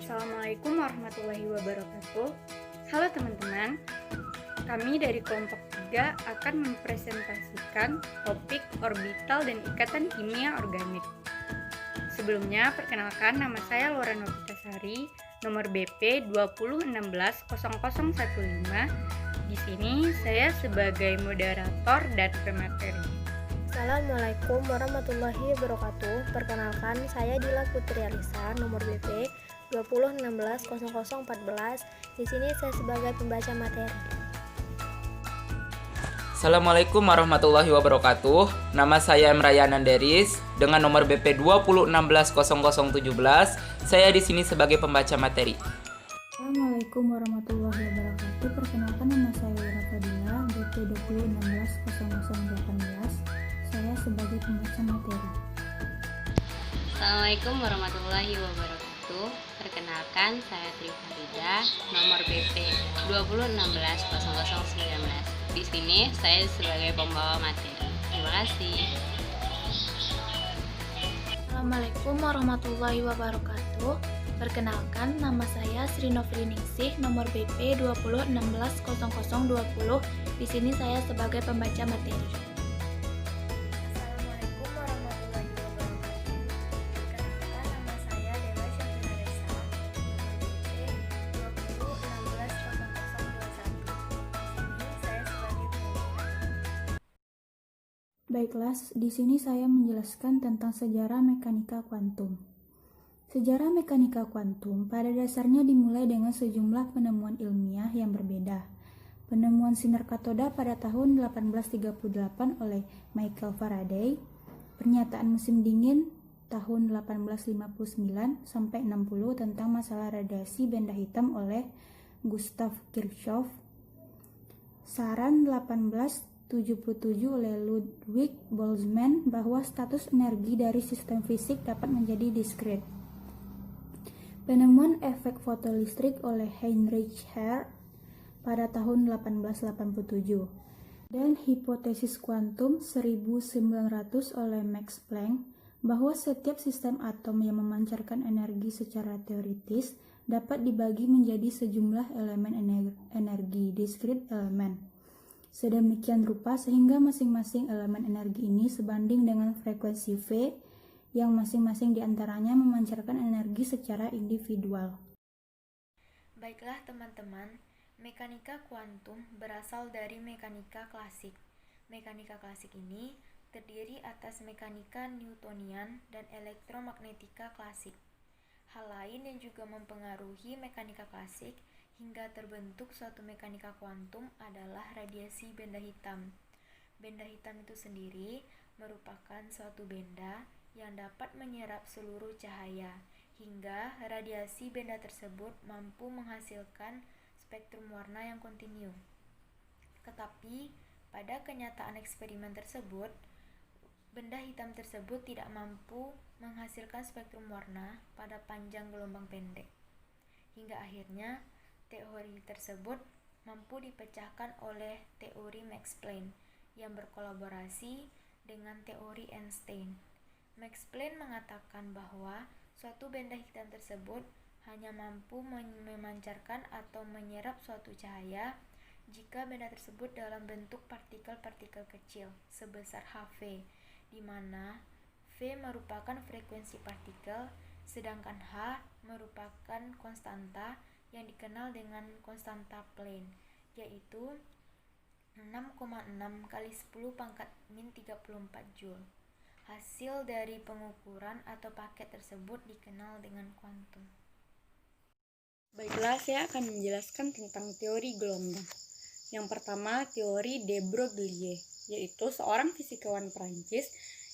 Assalamualaikum warahmatullahi wabarakatuh. Halo teman-teman, kami dari kelompok 3 akan mempresentasikan topik orbital dan ikatan kimia organik. Sebelumnya, perkenalkan nama saya Laura Novitasari, nomor BP 20160015. Di sini saya sebagai moderator dan pemateri. Assalamualaikum warahmatullahi wabarakatuh. Perkenalkan, saya Dila Putri Alisa, nomor BP 20160014. Di sini saya sebagai pembaca materi. Assalamualaikum warahmatullahi wabarakatuh. Nama saya Emrayana Deris dengan nomor BP 20160017. Saya di sini sebagai pembaca materi. Assalamualaikum warahmatullahi wabarakatuh. Perkenalkan, nama saya Wira Fadila, BP 20160018. Saya sebagai pembaca materi. Assalamualaikum warahmatullahi wabarakatuh. Perkenalkan, saya Tri Farida, nomor BP 20160019. Di sini saya sebagai pembawa materi. Terima kasih. Assalamualaikum warahmatullahi wabarakatuh. Perkenalkan, nama saya Sri Novriningsih, nomor BP 20160020. Di sini saya sebagai pembaca materi. Assalamualaikum warahmatullahi wabarakatuh. Perkenalkan, nama saya Dewa Syafira Resa, nomor BP 20160021. Di sini saya sebagai pembawa. Baiklah, di sini saya menjelaskan tentang sejarah mekanika kuantum. Sejarah mekanika kuantum pada dasarnya dimulai dengan sejumlah penemuan ilmiah yang berbeda. Penemuan sinar katoda pada tahun 1838 oleh Michael Faraday, pernyataan musim dingin tahun 1859 sampai 60 tentang masalah radiasi benda hitam oleh Gustav Kirchhoff, saran 1877 oleh Ludwig Boltzmann bahwa status energi dari sistem fisik dapat menjadi diskrit. Penemuan efek fotolistrik oleh Heinrich Hertz pada tahun 1887 dan hipotesis kuantum 1900 oleh Max Planck bahwa setiap sistem atom yang memancarkan energi secara teoritis dapat dibagi menjadi sejumlah elemen energi diskrit elemen. Sedemikian rupa sehingga masing-masing elemen energi ini sebanding dengan frekuensi V yang masing-masing diantaranya memancarkan energi secara individual. Baiklah teman-teman, mekanika kuantum berasal dari mekanika klasik. Mekanika klasik ini terdiri atas mekanika Newtonian dan elektromagnetika klasik. Hal lain yang juga mempengaruhi mekanika klasik hingga terbentuk suatu mekanika kuantum adalah radiasi benda hitam. Benda hitam itu sendiri merupakan suatu benda yang dapat menyerap seluruh cahaya, hingga radiasi benda tersebut mampu menghasilkan spektrum warna yang kontinu. Tetapi, pada kenyataan eksperimen tersebut, benda hitam tersebut tidak mampu menghasilkan spektrum warna pada panjang gelombang pendek. Hingga akhirnya, teori tersebut mampu dipecahkan oleh teori Max Planck yang berkolaborasi dengan teori Einstein. Max Planck mengatakan bahwa suatu benda hitam tersebut hanya mampu memancarkan atau menyerap suatu cahaya jika benda tersebut dalam bentuk partikel-partikel kecil sebesar Hv, di mana V merupakan frekuensi partikel, sedangkan H merupakan konstanta yang dikenal dengan konstanta Planck, yaitu 6,6 kali 10 pangkat min 34 Joule. Hasil dari pengukuran atau paket tersebut dikenal dengan kuantum. Baiklah, saya akan menjelaskan tentang teori gelombang. Yang pertama, teori de Broglie, yaitu seorang fisikawan Prancis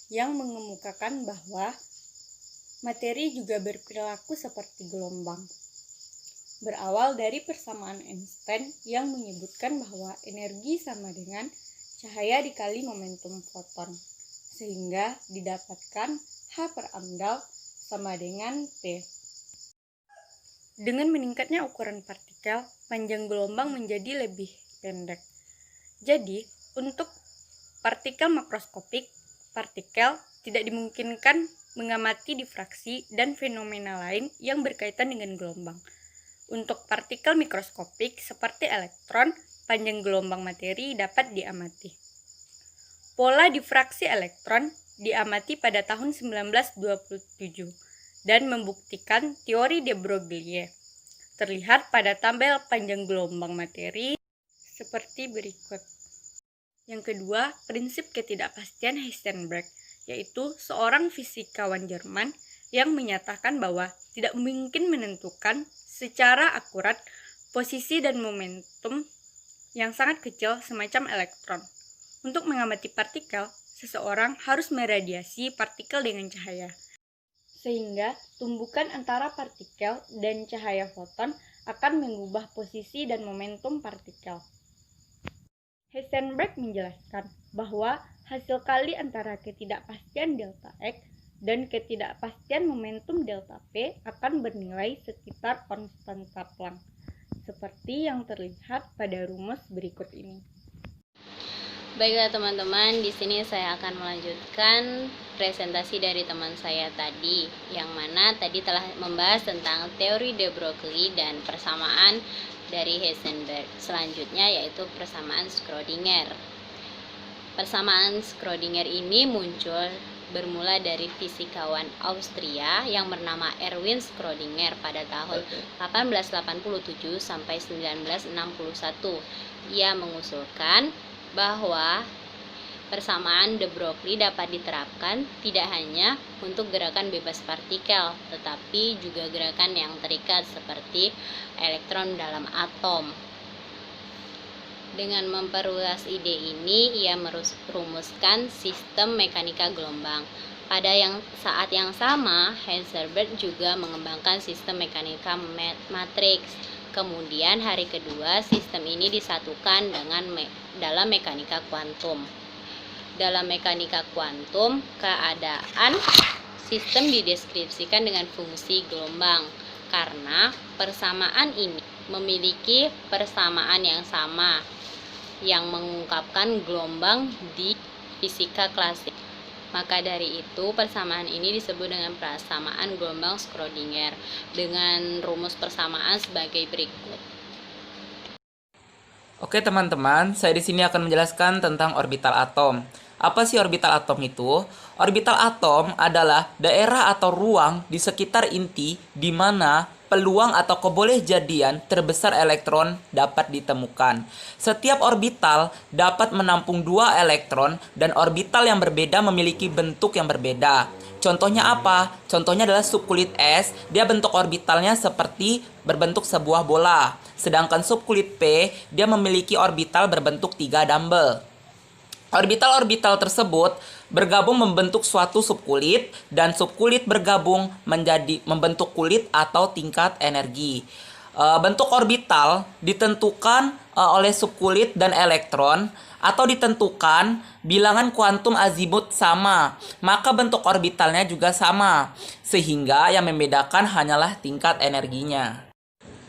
yang mengemukakan bahwa materi juga berperilaku seperti gelombang. Berawal dari persamaan Einstein yang menyebutkan bahwa energi sama dengan cahaya dikali momentum foton, sehingga didapatkan H per amdal sama dengan T. Dengan meningkatnya ukuran partikel, panjang gelombang menjadi lebih pendek. Jadi, untuk partikel makroskopik, partikel tidak dimungkinkan mengamati difraksi dan fenomena lain yang berkaitan dengan gelombang. Untuk partikel mikroskopik seperti elektron, panjang gelombang materi dapat diamati. Pola difraksi elektron diamati pada tahun 1927 dan membuktikan teori de Broglie. Terlihat pada tabel panjang gelombang materi seperti berikut. Yang kedua, prinsip ketidakpastian Heisenberg, yaitu seorang fisikawan Jerman yang menyatakan bahwa tidak mungkin menentukan secara akurat posisi dan momentum yang sangat kecil semacam elektron. Untuk mengamati partikel, seseorang harus meradiasi partikel dengan cahaya, sehingga tumbukan antara partikel dan cahaya foton akan mengubah posisi dan momentum partikel. Heisenberg menjelaskan bahwa hasil kali antara ketidakpastian delta X dan ketidakpastian momentum delta P akan bernilai sekitar konstanta Planck, seperti yang terlihat pada rumus berikut ini. Baiklah teman-teman, di sini saya akan melanjutkan presentasi dari teman saya tadi, yang mana tadi telah membahas tentang teori de Broglie dan persamaan dari Heisenberg. Selanjutnya yaitu persamaan Schrödinger. Persamaan Schrödinger ini muncul bermula dari fisikawan Austria yang bernama Erwin Schrödinger pada tahun 1887 sampai 1961. Ia mengusulkan bahwa persamaan de Broglie dapat diterapkan tidak hanya untuk gerakan bebas partikel, tetapi juga gerakan yang terikat seperti elektron dalam atom. Dengan memperluas ide ini, ia merumuskan sistem mekanika gelombang. Pada saat yang sama, Heisenberg juga mengembangkan sistem mekanika matriks. Kemudian hari kedua, sistem ini disatukan dalam mekanika kuantum. Dalam mekanika kuantum, keadaan sistem dideskripsikan dengan fungsi gelombang karena persamaan ini memiliki persamaan yang sama yang mengungkapkan gelombang di fisika klasik. Maka dari itu, persamaan ini disebut dengan persamaan gelombang Schrödinger dengan rumus persamaan sebagai berikut. Oke teman-teman, saya di sini akan menjelaskan tentang orbital atom. Apa sih orbital atom itu? Orbital atom adalah daerah atau ruang di sekitar inti di mana peluang atau kebolehjadian terbesar elektron dapat ditemukan. Setiap orbital dapat menampung 2 elektron dan orbital yang berbeda memiliki bentuk yang berbeda. Contohnya apa? Contohnya adalah subkulit S, dia bentuk orbitalnya seperti berbentuk sebuah bola. Sedangkan subkulit P, dia memiliki orbital berbentuk 3 dumbbell. Orbital-orbital tersebut bergabung membentuk suatu subkulit dan subkulit bergabung membentuk kulit atau tingkat energi. Bentuk orbital ditentukan oleh subkulit dan elektron atau ditentukan bilangan kuantum azimut sama, maka bentuk orbitalnya juga sama, sehingga yang membedakan hanyalah tingkat energinya.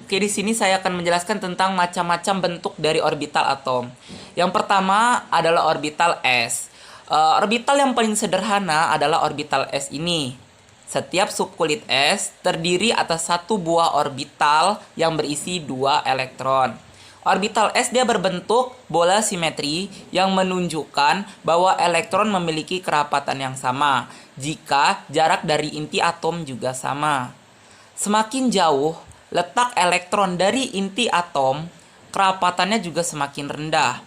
Oke, di sini saya akan menjelaskan tentang macam-macam bentuk dari orbital atom. Yang pertama adalah orbital S. Orbital yang paling sederhana adalah orbital S ini. Setiap subkulit S terdiri atas satu buah orbital yang berisi 2 elektron. Orbital S dia berbentuk bola simetri yang menunjukkan bahwa elektron memiliki kerapatan yang sama jika jarak dari inti atom juga sama. Semakin jauh letak elektron dari inti atom, kerapatannya juga semakin rendah.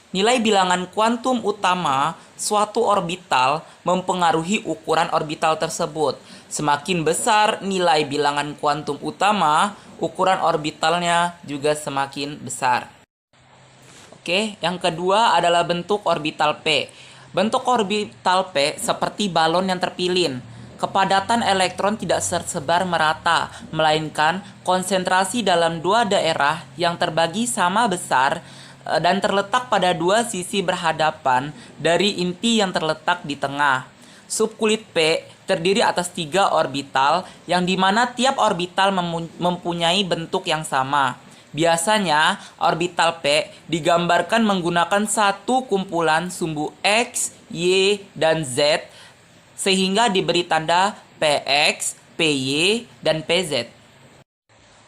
Nilai bilangan kuantum utama suatu orbital mempengaruhi ukuran orbital tersebut. Semakin besar nilai bilangan kuantum utama, ukuran orbitalnya juga semakin besar. Oke, yang kedua adalah bentuk orbital P. Bentuk orbital P seperti balon yang terpilin. Kepadatan elektron tidak tersebar merata, melainkan konsentrasi dalam 2 daerah yang terbagi sama besar dan terletak pada 2 sisi berhadapan dari inti yang terletak di tengah. Subkulit P terdiri atas 3 orbital yang dimana tiap orbital mempunyai bentuk yang sama. Biasanya orbital P digambarkan menggunakan satu kumpulan sumbu X, Y, dan Z sehingga diberi tanda PX, PY, dan PZ.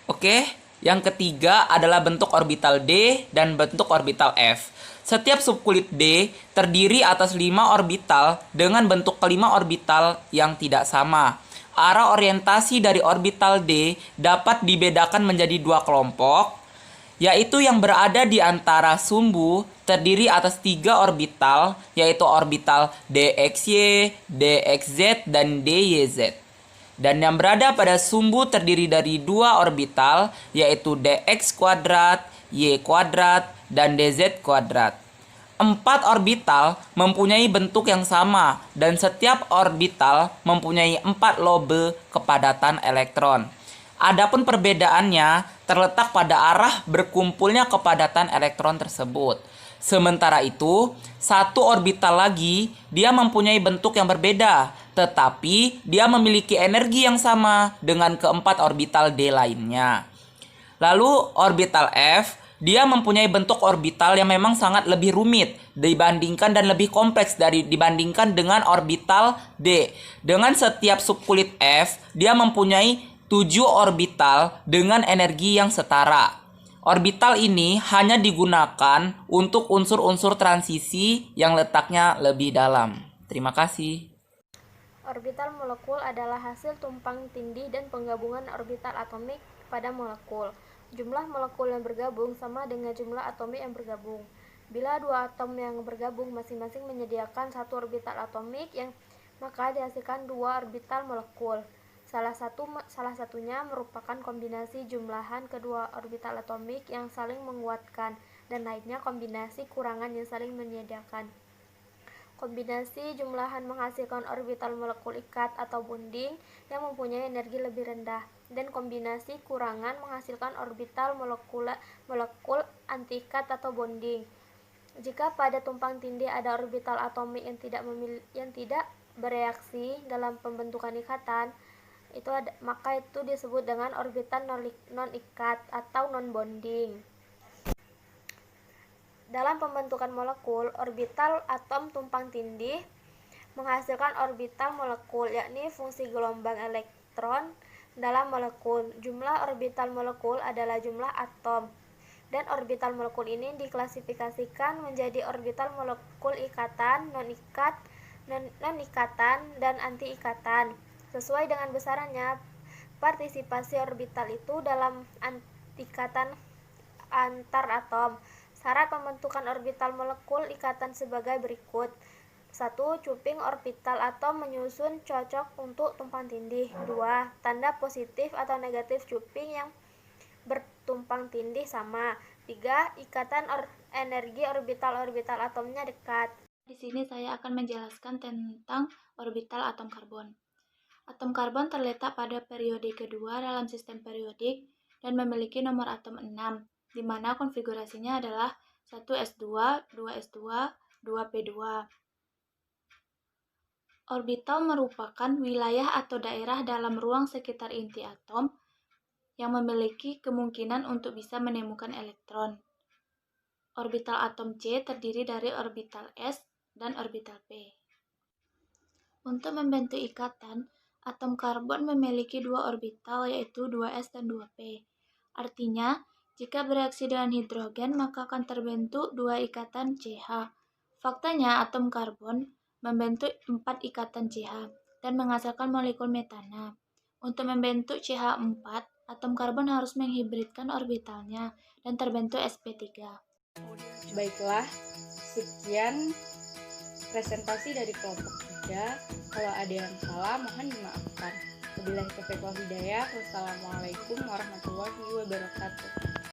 Oke, yang ketiga adalah bentuk orbital D dan bentuk orbital F. Setiap subkulit D terdiri atas 5 orbital dengan bentuk kelima orbital yang tidak sama. Arah orientasi dari orbital D dapat dibedakan menjadi 2 kelompok, yaitu yang berada di antara sumbu terdiri atas 3 orbital, yaitu orbital DXY, DXZ, dan DYZ. Dan yang berada pada sumbu terdiri dari 2 orbital, yaitu dx kuadrat, y kuadrat, dan dz kuadrat. 4 orbital mempunyai bentuk yang sama, dan setiap orbital mempunyai 4 lobe kepadatan elektron. Adapun perbedaannya terletak pada arah berkumpulnya kepadatan elektron tersebut. Sementara itu, satu orbital lagi dia mempunyai bentuk yang berbeda, tetapi dia memiliki energi yang sama dengan keempat orbital D lainnya. Lalu orbital F, dia mempunyai bentuk orbital yang memang sangat lebih rumit dibandingkan dan lebih kompleks dibandingkan dengan orbital D. Dengan setiap subkulit F, dia mempunyai 7 orbital dengan energi yang setara. Orbital ini hanya digunakan untuk unsur-unsur transisi yang letaknya lebih dalam. Terima kasih. Orbital molekul adalah hasil tumpang tindih dan penggabungan orbital atomik pada molekul. Jumlah molekul yang bergabung sama dengan jumlah atomik yang bergabung. Bila 2 atom yang bergabung masing-masing menyediakan 1 orbital atomik, maka dihasilkan 2 orbital molekul. Salah satunya merupakan kombinasi jumlahan kedua orbital atomik yang saling menguatkan, dan lainnya kombinasi kurangan yang saling menyediakan. Kombinasi jumlahan menghasilkan orbital molekul ikat atau bonding yang mempunyai energi lebih rendah, dan kombinasi kurangan menghasilkan orbital molekul anti-ikat atau bonding. Jika pada tumpang tindih ada orbital atomik yang tidak bereaksi dalam pembentukan ikatan, maka itu disebut dengan orbital non-ikat atau non-bonding. Dalam pembentukan molekul, orbital atom tumpang tindih menghasilkan orbital molekul, yakni fungsi gelombang elektron dalam molekul. Jumlah orbital molekul adalah jumlah atom, dan orbital molekul ini diklasifikasikan menjadi orbital molekul ikatan, non-ikatan, dan anti-ikatan. Sesuai dengan besarannya, partisipasi orbital itu dalam ikatan antar atom. Syarat pembentukan orbital molekul ikatan sebagai berikut. 1. Cuping orbital atom menyusun cocok untuk tumpang tindih. 2. Tanda positif atau negatif cuping yang bertumpang tindih sama. 3. Ikatan energi orbital-orbital atomnya dekat. Di sini saya akan menjelaskan tentang orbital atom karbon. Atom karbon terletak pada periode kedua dalam sistem periodik dan memiliki nomor atom 6, di mana konfigurasinya adalah 1s2, 2s2, 2p2. Orbital merupakan wilayah atau daerah dalam ruang sekitar inti atom yang memiliki kemungkinan untuk bisa menemukan elektron. Orbital atom C terdiri dari orbital S dan orbital P. Untuk membentuk ikatan, atom karbon memiliki 2 orbital, yaitu 2s dan 2p. Artinya, jika bereaksi dengan hidrogen, maka akan terbentuk 2 ikatan CH. Faktanya, atom karbon membentuk 4 ikatan CH dan menghasilkan molekul metana. Untuk membentuk CH4, atom karbon harus menghibridkan orbitalnya dan terbentuk sp3. Baiklah, sekian presentasi dari kelompok 3. Kalau ada yang salah, mohon dimaafkan. Wabillahi taufiq wal hidayah. Wassalamualaikum warahmatullahi wabarakatuh.